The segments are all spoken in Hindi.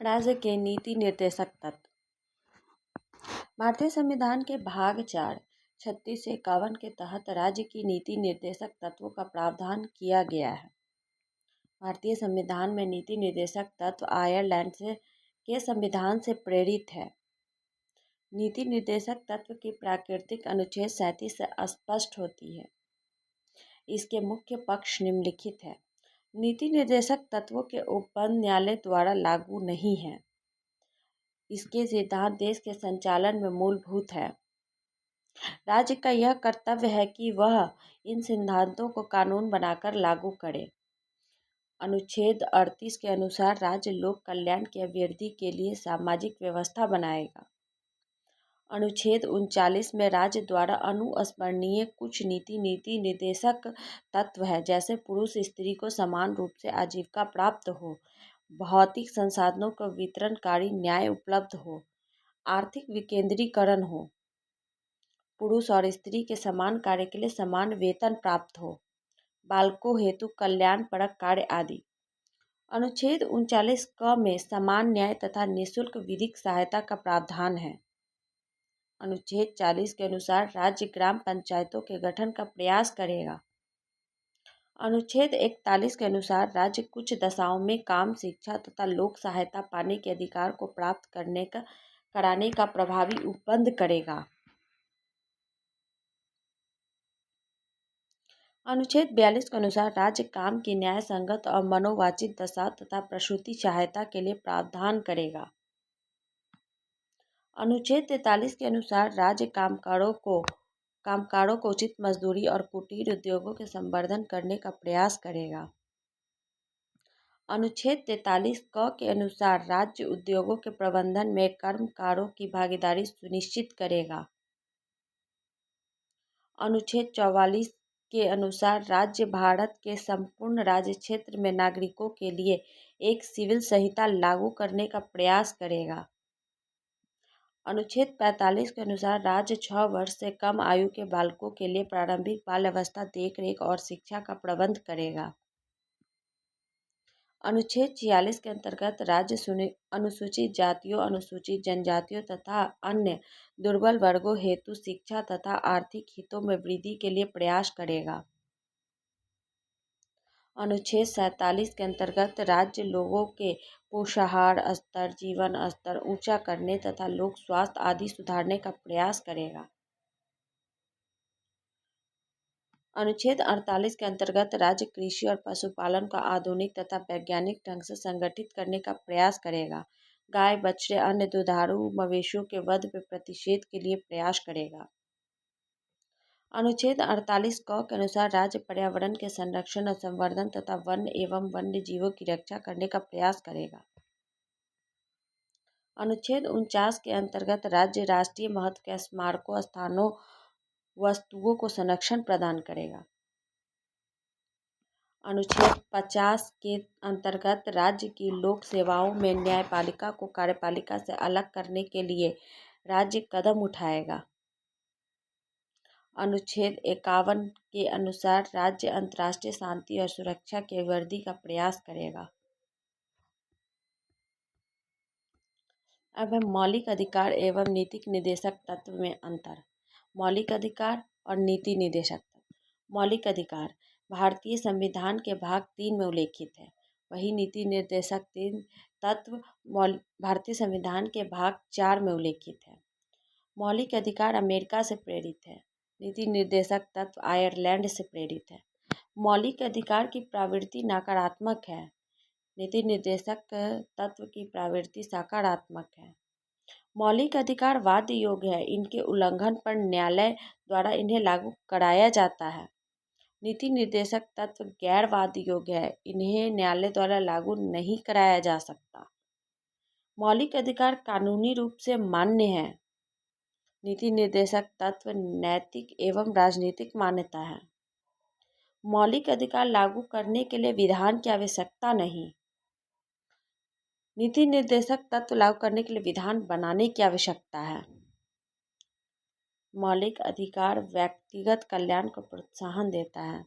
राज्य के नीति निर्देशक तत्व। भारतीय संविधान के भाग 4 36 से 51 के तहत राज्य की नीति निर्देशक तत्वों का प्रावधान किया गया है। भारतीय संविधान में नीति निर्देशक तत्व आयरलैंड के संविधान से प्रेरित है। नीति निर्देशक तत्व की प्राकृतिक अनुच्छेद 37 से स्पष्ट होती है। इसके मुख्य पक्ष निम्नलिखित है। नीति निर्देशक तत्वों के उपबंध न्यायालय द्वारा लागू नहीं है। इसके सिद्धांत देश के संचालन में मूलभूत है। राज्य का यह कर्तव्य है कि वह इन सिद्धांतों को कानून बनाकर लागू करे। अनुच्छेद 38 के अनुसार राज्य लोक कल्याण की अभिवृद्धि के लिए सामाजिक व्यवस्था बनाएगा। अनुच्छेद 39 में राज्य द्वारा अनुस्मरणीय कुछ नीति निर्देशक तत्व है, जैसे पुरुष स्त्री को समान रूप से आजीविका प्राप्त हो, भौतिक संसाधनों का वितरणकारी न्याय उपलब्ध हो, आर्थिक विकेंद्रीकरण हो, पुरुष और स्त्री के समान कार्य के लिए समान वेतन प्राप्त हो, बालकों हेतु कल्याणपरक कार्य आदि। अनुच्छेद 39 क में समान न्याय तथा निःशुल्क विधिक सहायता का प्रावधान है। अनुच्छेद 40 के अनुसार राज्य ग्राम पंचायतों के गठन का प्रयास करेगा। अनुच्छेद 41 के अनुसार राज्य कुछ दशाओं में काम, शिक्षा तथा लोक सहायता पाने के अधिकार को प्राप्त कराने का प्रभावी उपबंध करेगा। अनुच्छेद 42 के अनुसार राज्य काम की न्याय संगत और मनोवांछित दशा तथा प्रसूति सहायता के लिए प्रावधान करेगा। अनुच्छेद 43 के अनुसार राज्य कामगारों को उचित मजदूरी और कुटीर उद्योगों के संवर्धन करने का प्रयास करेगा। अनुच्छेद 43 क के अनुसार राज्य उद्योगों के प्रबंधन में कर्मकारों की भागीदारी सुनिश्चित करेगा। अनुच्छेद 44 के अनुसार राज्य भारत के संपूर्ण राज्य क्षेत्र में नागरिकों के लिए एक सिविल संहिता लागू करने का प्रयास करेगा। अनुच्छेद 45 के अनुसार राज्य 6 वर्ष से कम आयु के बालकों के लिए प्रारंभिक बाल्यावस्था देखरेख और शिक्षा का प्रबंध करेगा। अनुच्छेद 46 के अंतर्गत राज्य अनुसूचित जातियों, अनुसूचित जनजातियों तथा अन्य दुर्बल वर्गों हेतु शिक्षा तथा आर्थिक हितों में वृद्धि के लिए प्रयास करेगा। अनुच्छेद 47 के अंतर्गत राज्य लोगों के पोषाहार स्तर, जीवन स्तर ऊंचा करने तथा लोक स्वास्थ्य आदि सुधारने का प्रयास करेगा। अनुच्छेद 48 के अंतर्गत राज्य कृषि और पशुपालन को आधुनिक तथा वैज्ञानिक ढंग से संगठित करने का प्रयास करेगा। गाय, बछड़े, अन्य दुधारू मवेशियों के वध पर प्रतिषेध के लिए प्रयास करेगा। अनुच्छेद 48 क के अनुसार राज्य पर्यावरण के संरक्षण और संवर्धन तथा वन्य एवं वन्य जीवों की रक्षा करने का प्रयास करेगा। अनुच्छेद 49 के अंतर्गत राज्य राष्ट्रीय महत्व के स्मारकों, स्थानों, वस्तुओं को संरक्षण प्रदान करेगा। अनुच्छेद 50 के अंतर्गत राज्य की लोक सेवाओं में न्यायपालिका को कार्यपालिका से अलग करने के लिए राज्य कदम उठाएगा। अनुच्छेद 51 के अनुसार राज्य अंतर्राष्ट्रीय शांति और सुरक्षा की अभिवृद्धि का प्रयास करेगा। अब है मौलिक अधिकार एवं नीति निर्देशक तत्व में अंतर। मौलिक अधिकार और नीति निर्देशक तत्व। मौलिक अधिकार भारतीय संविधान के भाग 3 में उल्लेखित है। वही नीति निर्देशक तत्व भारतीय संविधान के भाग 4 में उल्लेखित है। मौलिक अधिकार अमेरिका से प्रेरित है। नीति निर्देशक तत्व आयरलैंड से प्रेरित है। मौलिक अधिकार की प्रवृत्ति नकारात्मक है। नीति निर्देशक तत्व की प्रवृत्ति सकारात्मक है। मौलिक अधिकार वाद्य योग्य है। इनके उल्लंघन पर न्यायालय द्वारा इन्हें लागू कराया जाता है। नीति निर्देशक तत्व गैर वाद्य योग्य है। इन्हें न्यायालय द्वारा लागू नहीं कराया जा सकता। मौलिक अधिकार कानूनी रूप से मान्य है। नीति निर्देशक तत्व नैतिक एवं राजनीतिक मान्यता है। मौलिक अधिकार लागू करने के लिए विधान की आवश्यकता नहीं। नीति निर्देशक तत्व लागू करने के लिए विधान बनाने की आवश्यकता है। मौलिक अधिकार व्यक्तिगत कल्याण को प्रोत्साहन देता है।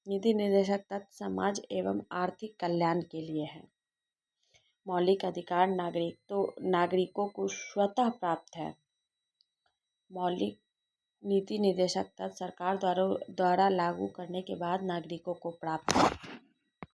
नीति निर्देशक तत्व समाज एवं आर्थिक कल्याण के लिए है। मौलिक अधिकार नागरिकों को स्वतः प्राप्त है। मौलिक नीति निर्देशक तत्व सरकार द्वारा लागू करने के बाद नागरिकों को प्राप्त है।